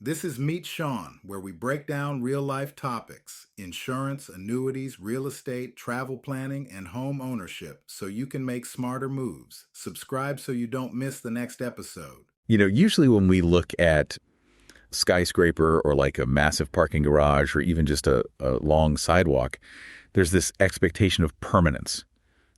This is Meet Sean, where we break down real life topics insurance, annuities, real estate, travel planning, and home ownership so you can make smarter moves. Subscribe so you don't miss the next episode. Usually when we look at skyscraper or like a massive parking garage or even just a long sidewalk, there's this expectation of permanence.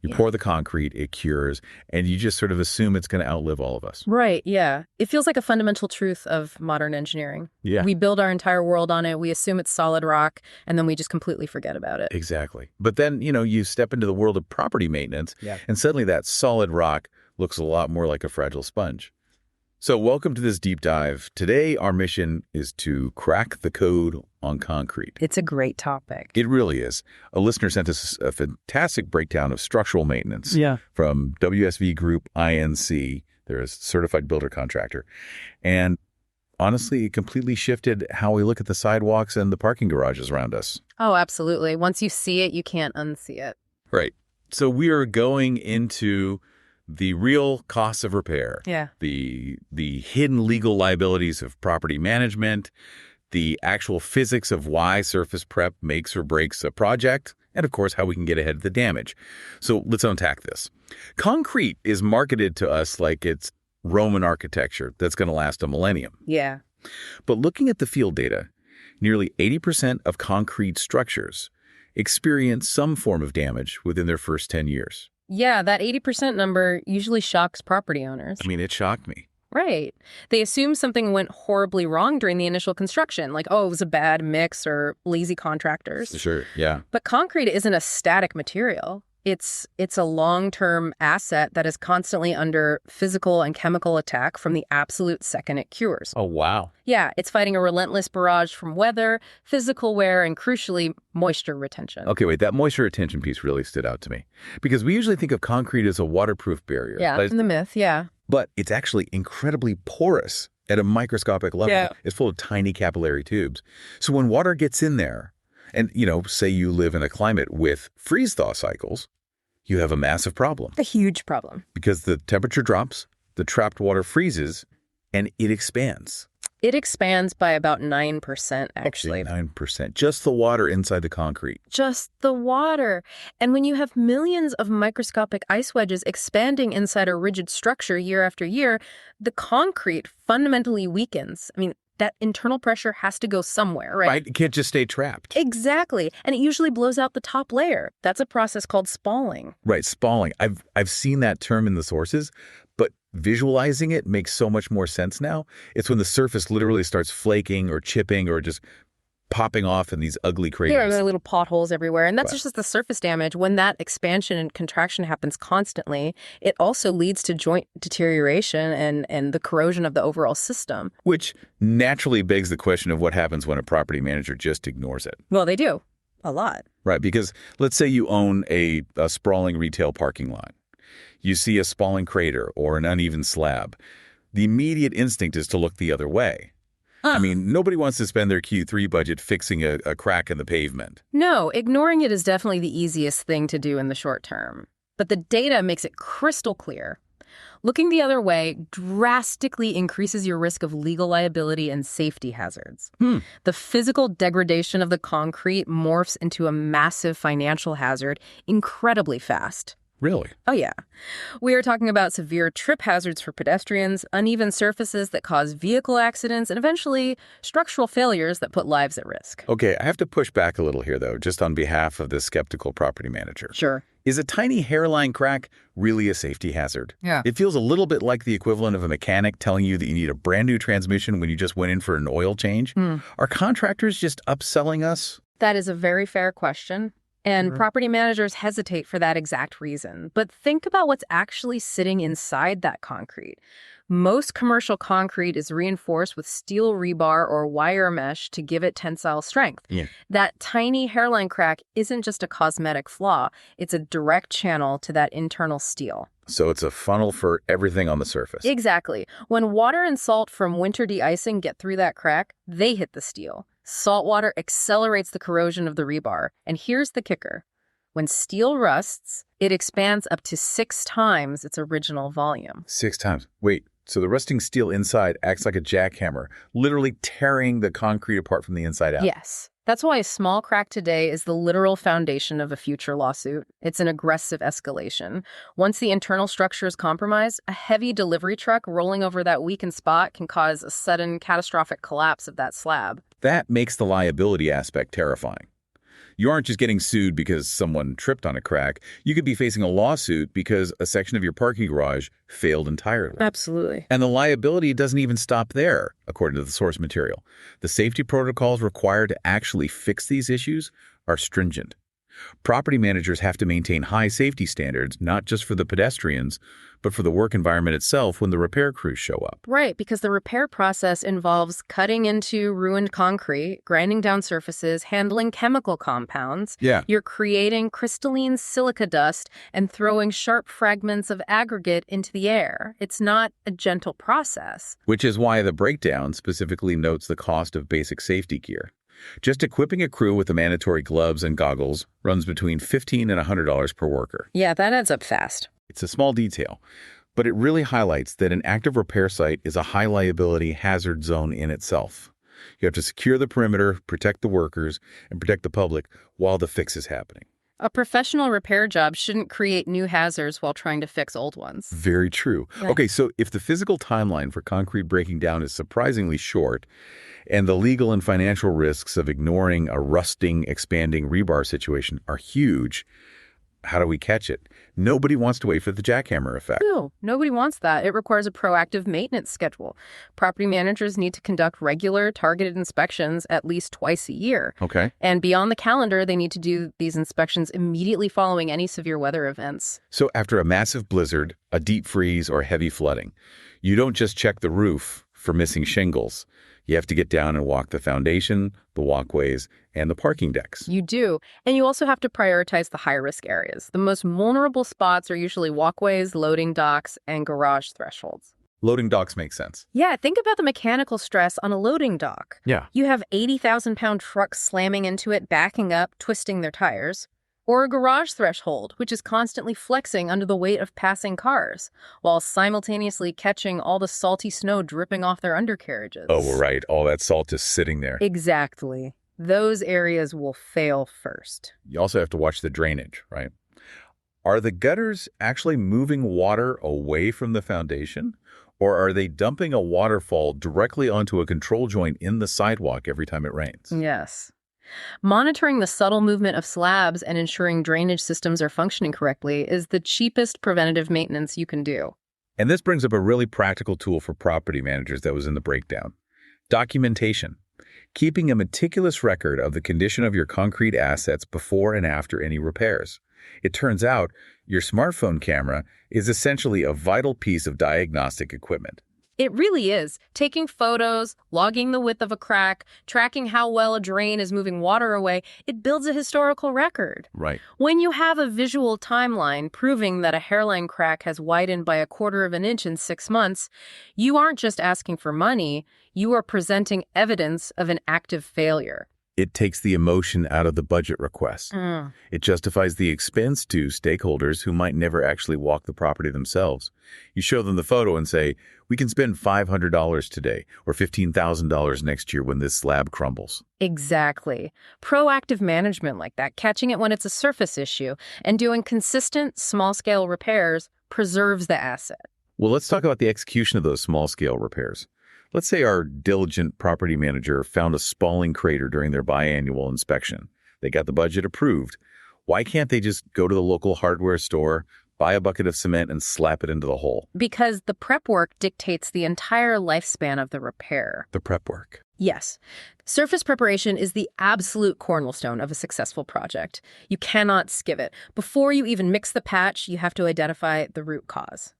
You pour the concrete, it cures, and you just sort of assume it's going to outlive all of us. Right, yeah. It feels like a fundamental truth of modern engineering. Yeah. We build our entire world on it, we assume it's solid rock, and then we just completely forget about it. Exactly. But then, you step into the world of property maintenance, and suddenly that solid rock looks a lot more like a fragile sponge. So welcome to this deep dive. Today, our mission is to crack the code on concrete. It's a great topic. It really is. A listener sent us a fantastic breakdown of structural maintenance from WSV Group INC. They're a certified builder contractor. And honestly, it completely shifted how we look at the sidewalks and the parking garages around us. Oh, absolutely. Once you see it, you can't unsee it. Right. So we are going into the real costs of repair, the hidden legal liabilities of property management, the actual physics of why surface prep makes or breaks a project, and of course, how we can get ahead of the damage. So let's unpack this. Concrete is marketed to us like it's Roman architecture that's going to last a millennium. Yeah. But looking at the field data, nearly 80% of concrete structures experience some form of damage within their first 10 years. Yeah, that 80% number usually shocks property owners. I mean, it shocked me. Right. They assume something went horribly wrong during the initial construction, like, oh, it was a bad mix or lazy contractors. Sure, yeah. But concrete isn't a static material. It's a long-term asset that is constantly under physical and chemical attack from the absolute second it cures. Oh, wow. Yeah, it's fighting a relentless barrage from weather, physical wear, and crucially, moisture retention. Okay, wait, that moisture retention piece really stood out to me. Because we usually think of concrete as a waterproof barrier. Yeah, that's the myth, yeah. But it's actually incredibly porous at a microscopic level. Yeah. It's full of tiny capillary tubes. So when water gets in there, and, say you live in a climate with freeze-thaw cycles, you have a massive problem. A huge problem. Because the temperature drops, the trapped water freezes, and it expands. It expands by about 9%, actually. Okay, 9%. Just the water inside the concrete. Just the water. And when you have millions of microscopic ice wedges expanding inside a rigid structure year after year, the concrete fundamentally weakens. I mean, that internal pressure has to go somewhere, right? Right? It can't just stay trapped. Exactly. And it usually blows out the top layer. That's a process called spalling. Right, spalling. I've seen that term in the sources, but visualizing it makes so much more sense now. It's when the surface literally starts flaking or chipping or just popping off in these ugly craters. Yeah, there are little potholes everywhere. And that's just the surface damage. When that expansion and contraction happens constantly, it also leads to joint deterioration and the corrosion of the overall system. Which naturally begs the question of what happens when a property manager just ignores it. Well, they do. A lot. Right, because let's say you own a sprawling retail parking lot. You see a spalling crater or an uneven slab. The immediate instinct is to look the other way. I mean, nobody wants to spend their Q3 budget fixing a crack in the pavement. No, ignoring it is definitely the easiest thing to do in the short term. But the data makes it crystal clear. Looking the other way drastically increases your risk of legal liability and safety hazards. The physical degradation of the concrete morphs into a massive financial hazard incredibly fast. Really? Oh, yeah. We are talking about severe trip hazards for pedestrians, uneven surfaces that cause vehicle accidents, and eventually structural failures that put lives at risk. Okay, I have to push back a little here, though, just on behalf of the skeptical property manager. Sure. Is a tiny hairline crack really a safety hazard? Yeah. It feels a little bit like the equivalent of a mechanic telling you that you need a brand new transmission when you just went in for an oil change. Are contractors just upselling us? That is a very fair question. And property managers hesitate for that exact reason. But think about what's actually sitting inside that concrete. Most commercial concrete is reinforced with steel rebar or wire mesh to give it tensile strength. Yeah. That tiny hairline crack isn't just a cosmetic flaw. It's a direct channel to that internal steel. So it's a funnel for everything on the surface. Exactly. When water and salt from winter de-icing get through that crack, they hit the steel. Salt water accelerates the corrosion of the rebar. And here's the kicker. When steel rusts, it expands up to 6 times its original volume. 6 times. Wait, So the rusting steel inside acts like a jackhammer, literally tearing the concrete apart from the inside out. Yes. That's why a small crack today is the literal foundation of a future lawsuit. It's an aggressive escalation. Once the internal structure is compromised, a heavy delivery truck rolling over that weakened spot can cause a sudden catastrophic collapse of that slab. That makes the liability aspect terrifying. You aren't just getting sued because someone tripped on a crack. You could be facing a lawsuit because a section of your parking garage failed entirely. Absolutely. And the liability doesn't even stop there, according to the source material. The safety protocols required to actually fix these issues are stringent. Property managers have to maintain high safety standards, not just for the pedestrians, but for the work environment itself when the repair crews show up. Right, because the repair process involves cutting into ruined concrete, grinding down surfaces, handling chemical compounds. Yeah. You're creating crystalline silica dust and throwing sharp fragments of aggregate into the air. It's not a gentle process. Which is why the breakdown specifically notes the cost of basic safety gear. Just equipping a crew with the mandatory gloves and goggles runs between $15 and $100 per worker. Yeah, that adds up fast. It's a small detail, but it really highlights that an active repair site is a high liability hazard zone in itself. You have to secure the perimeter, protect the workers, and protect the public while the fix is happening. A professional repair job shouldn't create new hazards while trying to fix old ones. Very true. Yeah. Okay, so if the physical timeline for concrete breaking down is surprisingly short, and the legal and financial risks of ignoring a rusting, expanding rebar situation are huge, how do we catch it? Nobody wants to wait for the jackhammer effect. No, nobody wants that. It requires a proactive maintenance schedule. Property managers need to conduct regular, targeted inspections at least twice a year. Okay. And beyond the calendar, they need to do these inspections immediately following any severe weather events. So after a massive blizzard, a deep freeze, or heavy flooding, you don't just check the roof for missing shingles. You have to get down and walk the foundation, the walkways, and the parking decks. You do. And you also have to prioritize the high-risk areas. The most vulnerable spots are usually walkways, loading docks, and garage thresholds. Loading docks make sense. Yeah, think about the mechanical stress on a loading dock. Yeah. You have 80,000-pound trucks slamming into it, backing up, twisting their tires. Or a garage threshold, which is constantly flexing under the weight of passing cars, while simultaneously catching all the salty snow dripping off their undercarriages. Oh, right. All that salt is sitting there. Exactly. Those areas will fail first. You also have to watch the drainage, right? Are the gutters actually moving water away from the foundation? Or are they dumping a waterfall directly onto a control joint in the sidewalk every time it rains? Yes. Monitoring the subtle movement of slabs and ensuring drainage systems are functioning correctly is the cheapest preventative maintenance you can do. And this brings up a really practical tool for property managers that was in the breakdown. Documentation. Keeping a meticulous record of the condition of your concrete assets before and after any repairs. It turns out your smartphone camera is essentially a vital piece of diagnostic equipment. It really is. Taking photos, logging the width of a crack, tracking how well a drain is moving water away, it builds a historical record. Right. When you have a visual timeline proving that a hairline crack has widened by 1/4 of an inch in 6 months, you aren't just asking for money, you are presenting evidence of an active failure. It takes the emotion out of the budget request. It justifies the expense to stakeholders who might never actually walk the property themselves. You show them the photo and say, we can spend $500 today or $15,000 next year when this slab crumbles. Exactly. Proactive management like that, catching it when it's a surface issue, and doing consistent, small-scale repairs preserves the asset. Well, let's talk about the execution of those small-scale repairs. Let's say our diligent property manager found a spalling crater during their biannual inspection. They got the budget approved. Why can't they just go to the local hardware store, buy a bucket of cement, and slap it into the hole? Because the prep work dictates the entire lifespan of the repair. The prep work. Yes. Surface preparation is the absolute cornerstone of a successful project. You cannot skip it. Before you even mix the patch, you have to identify the root cause.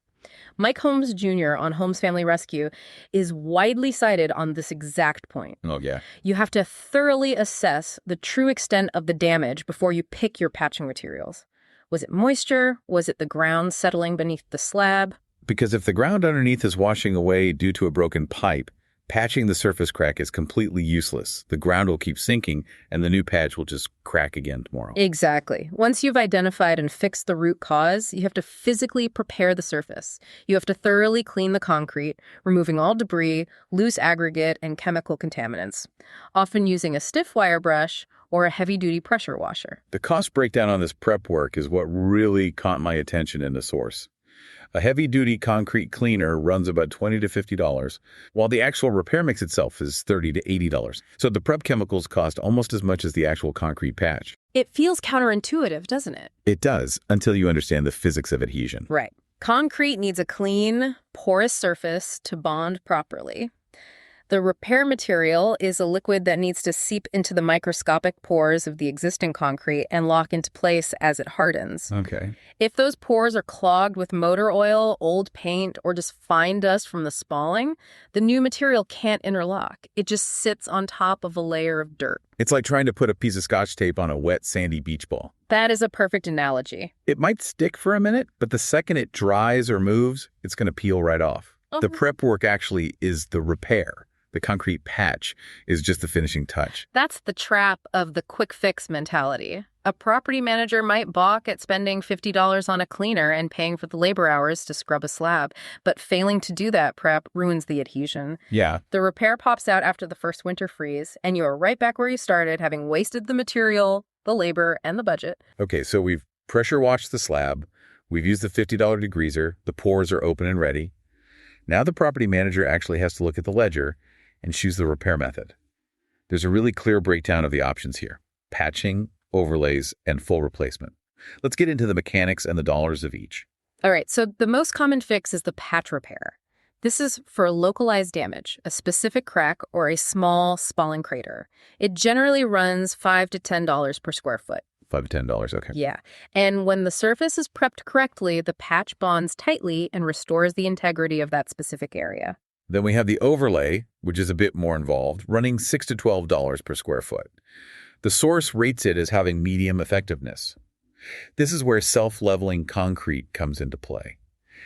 Mike Holmes Jr. on Holmes Family Rescue is widely cited on this exact point. Oh, yeah. You have to thoroughly assess the true extent of the damage before you pick your patching materials. Was it moisture? Was it the ground settling beneath the slab? Because if the ground underneath is washing away due to a broken pipe, Patching the surface crack is completely useless. The ground will keep sinking, and the new patch will just crack again tomorrow. Exactly. Once you've identified and fixed the root cause, you have to physically prepare the surface. You have to thoroughly clean the concrete, removing all debris, loose aggregate, and chemical contaminants, often using a stiff wire brush or a heavy-duty pressure washer. The cost breakdown on this prep work is what really caught my attention in the source. A heavy-duty concrete cleaner runs about $20 to $50, while the actual repair mix itself is $30 to $80. So the prep chemicals cost almost as much as the actual concrete patch. It feels counterintuitive, doesn't it? It does, until you understand the physics of adhesion. Right. Concrete needs a clean, porous surface to bond properly. The repair material is a liquid that needs to seep into the microscopic pores of the existing concrete and lock into place as it hardens. Okay. If those pores are clogged with motor oil, old paint, or just fine dust from the spalling, the new material can't interlock. It just sits on top of a layer of dirt. It's like trying to put a piece of Scotch tape on a wet, sandy beach ball. That is a perfect analogy. It might stick for a minute, but the second it dries or moves, it's going to peel right off. The prep work actually is the repair. The concrete patch is just the finishing touch. That's the trap of the quick fix mentality. A property manager might balk at spending $50 on a cleaner and paying for the labor hours to scrub a slab, but failing to do that prep ruins the adhesion. Yeah. The repair pops out after the first winter freeze, and you are right back where you started, having wasted the material, the labor, and the budget. Okay, so we've pressure washed the slab. We've used the $50 degreaser. The pores are open and ready. Now the property manager actually has to look at the ledger and choose the repair method. There's a really clear breakdown of the options here: patching, overlays, and full replacement. Let's get into the mechanics and the dollars of each. All right, so the most common fix is the patch repair. This is for localized damage, a specific crack, or a small spalling crater. It generally runs $5 to $10 per square foot. $5 to $10, okay. Yeah, and when the surface is prepped correctly, the patch bonds tightly and restores the integrity of that specific area. Then we have the overlay, which is a bit more involved, running $6 to $12 per square foot. The source rates it as having medium effectiveness. This is where self-leveling concrete comes into play.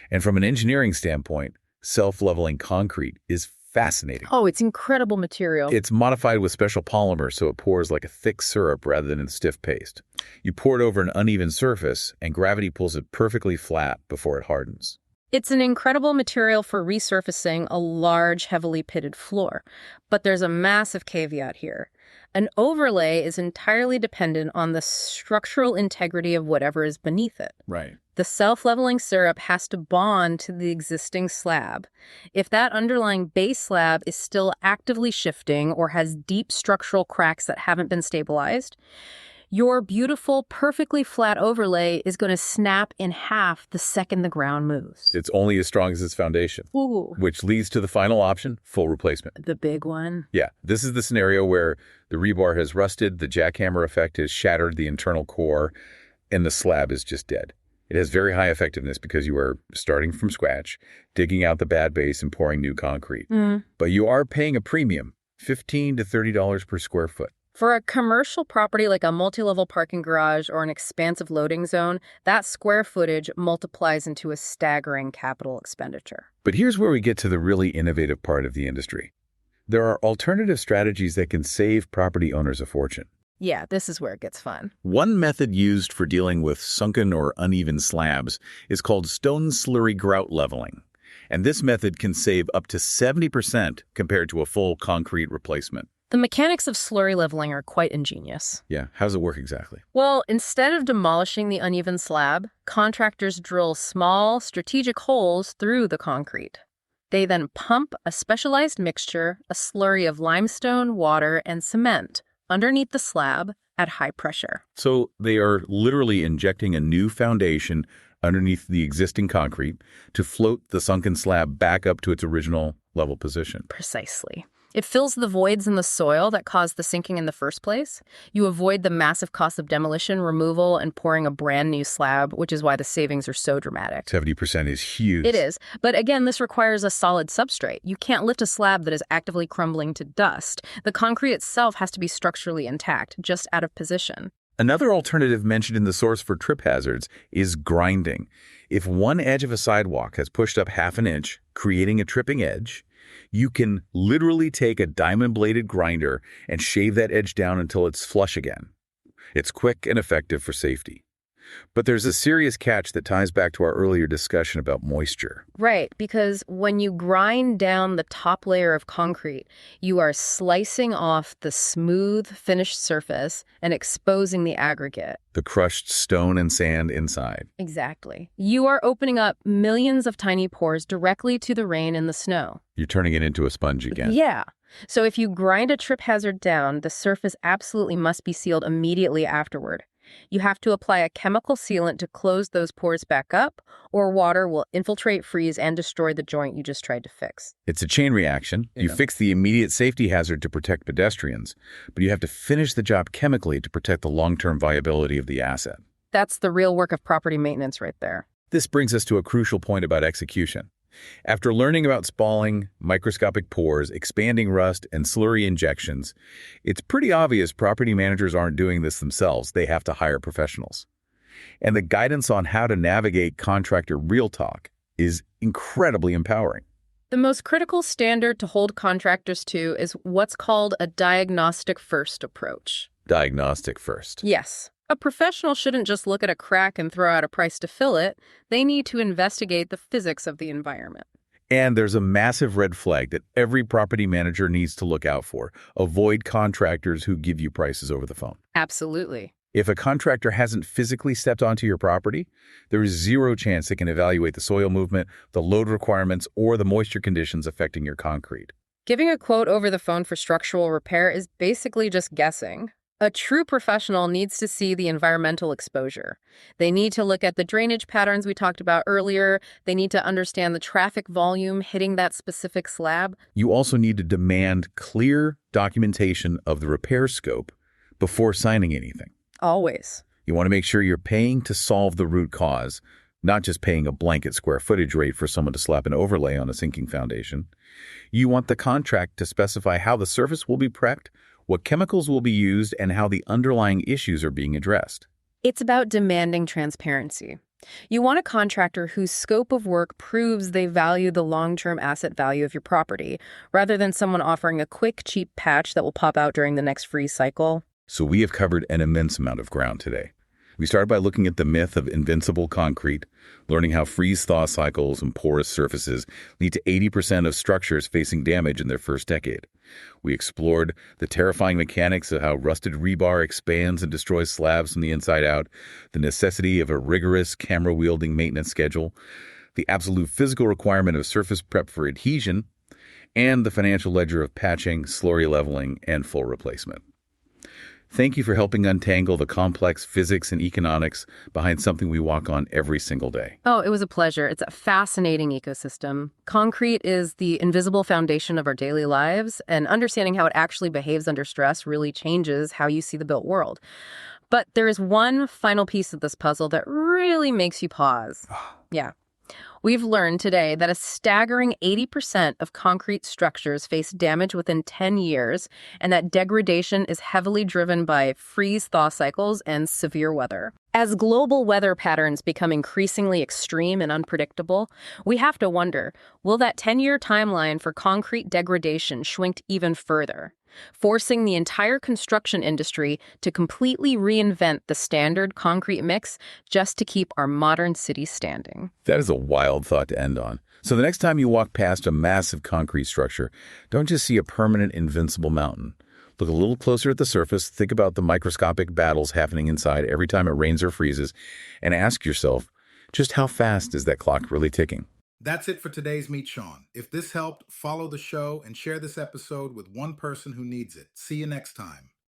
And from an engineering standpoint, self-leveling concrete is fascinating. Oh, it's incredible material. It's modified with special polymer, so it pours like a thick syrup rather than a stiff paste. You pour it over an uneven surface, and gravity pulls it perfectly flat before it hardens. It's an incredible material for resurfacing a large, heavily pitted floor. But there's a massive caveat here. An overlay is entirely dependent on the structural integrity of whatever is beneath it. Right. The self-leveling syrup has to bond to the existing slab. If that underlying base slab is still actively shifting or has deep structural cracks that haven't been stabilized, your beautiful, perfectly flat overlay is going to snap in half the second the ground moves. It's only as strong as its foundation. Ooh. Which leads to the final option, full replacement. The big one. Yeah, this is the scenario where the rebar has rusted, the jackhammer effect has shattered the internal core, and the slab is just dead. It has very high effectiveness because you are starting from scratch, digging out the bad base and pouring new concrete. But you are paying a premium, $15 to $30 per square foot. For a commercial property like a multi-level parking garage or an expansive loading zone, that square footage multiplies into a staggering capital expenditure. But here's where we get to the really innovative part of the industry. There are alternative strategies that can save property owners a fortune. Yeah, this is where it gets fun. One method used for dealing with sunken or uneven slabs is called stone slurry grout leveling. And this method can save up to 70% compared to a full concrete replacement. The mechanics of slurry leveling are quite ingenious. Yeah, how does it work exactly? Well, instead of demolishing the uneven slab, contractors drill small, strategic holes through the concrete. They then pump a specialized mixture, a slurry of limestone, water, and cement, underneath the slab at high pressure. So they are literally injecting a new foundation underneath the existing concrete to float the sunken slab back up to its original level position. Precisely. It fills the voids in the soil that caused the sinking in the first place. You avoid the massive cost of demolition, removal, and pouring a brand new slab, which is why the savings are so dramatic. 70% is huge. It is. But again, this requires a solid substrate. You can't lift a slab that is actively crumbling to dust. The concrete itself has to be structurally intact, just out of position. Another alternative mentioned in the source for trip hazards is grinding. If one edge of a sidewalk has pushed up half an inch, creating a tripping edge, You can literally take a diamond-bladed grinder and shave that edge down until it's flush again. It's quick and effective for safety. But there's a serious catch that ties back to our earlier discussion about moisture. Right, because when you grind down the top layer of concrete, you are slicing off the smooth, finished surface and exposing the aggregate. The crushed stone and sand inside. Exactly. You are opening up millions of tiny pores directly to the rain and the snow. You're turning it into a sponge again. Yeah. So if you grind a trip hazard down, the surface absolutely must be sealed immediately afterward. You have to apply a chemical sealant to close those pores back up, or water will infiltrate, freeze, and destroy the joint you just tried to fix. It's a chain reaction. You fix the immediate safety hazard to protect pedestrians, but you have to finish the job chemically to protect the long-term viability of the asset. That's the real work of property maintenance right there. This brings us to a crucial point about execution. After learning about spalling, microscopic pores, expanding rust, and slurry injections, it's pretty obvious property managers aren't doing this themselves. They have to hire professionals. And the guidance on how to navigate contractor real talk is incredibly empowering. The most critical standard to hold contractors to is what's called a diagnostic first approach. Diagnostic first. Yes. A professional shouldn't just look at a crack and throw out a price to fill it. They need to investigate the physics of the environment. And there's a massive red flag that every property manager needs to look out for. Avoid contractors who give you prices over the phone. Absolutely. If a contractor hasn't physically stepped onto your property, there is zero chance they can evaluate the soil movement, the load requirements, or the moisture conditions affecting your concrete. Giving a quote over the phone for structural repair is basically just guessing. A true professional needs to see the environmental exposure. They need to look at the drainage patterns we talked about earlier. They need to understand the traffic volume hitting that specific slab. You also need to demand clear documentation of the repair scope before signing anything. Always. You want to make sure you're paying to solve the root cause, not just paying a blanket square footage rate for someone to slap an overlay on a sinking foundation. You want the contract to specify how the surface will be prepped, what chemicals will be used, and how the underlying issues are being addressed. It's about demanding transparency. You want a contractor whose scope of work proves they value the long-term asset value of your property, rather than someone offering a quick, cheap patch that will pop out during the next freeze cycle. So we have covered an immense amount of ground today. We started by looking at the myth of invincible concrete, learning how freeze-thaw cycles and porous surfaces lead to 80% of structures facing damage in their first decade. We explored the terrifying mechanics of how rusted rebar expands and destroys slabs from the inside out, the necessity of a rigorous camera-wielding maintenance schedule, the absolute physical requirement of surface prep for adhesion, and the financial ledger of patching, slurry leveling, and full replacement. Thank you for helping untangle the complex physics and economics behind something we walk on every single day. Oh, it was a pleasure. It's a fascinating ecosystem. Concrete is the invisible foundation of our daily lives, and understanding how it actually behaves under stress really changes how you see the built world. But there is one final piece of this puzzle that really makes you pause. Yeah. We've learned today that a staggering 80% of concrete structures face damage within 10 years, and that degradation is heavily driven by freeze-thaw cycles and severe weather. As global weather patterns become increasingly extreme and unpredictable, we have to wonder, will that 10-year timeline for concrete degradation shrink even further, forcing the entire construction industry to completely reinvent the standard concrete mix just to keep our modern cities standing? That is a wild thought to end on. So the next time you walk past a massive concrete structure, don't just see a permanent invincible mountain. Look a little closer at the surface, think about the microscopic battles happening inside every time it rains or freezes, and ask yourself, just how fast is that clock really ticking? That's it for today's Meet Sean. If this helped, follow the show and share this episode with one person who needs it. See you next time.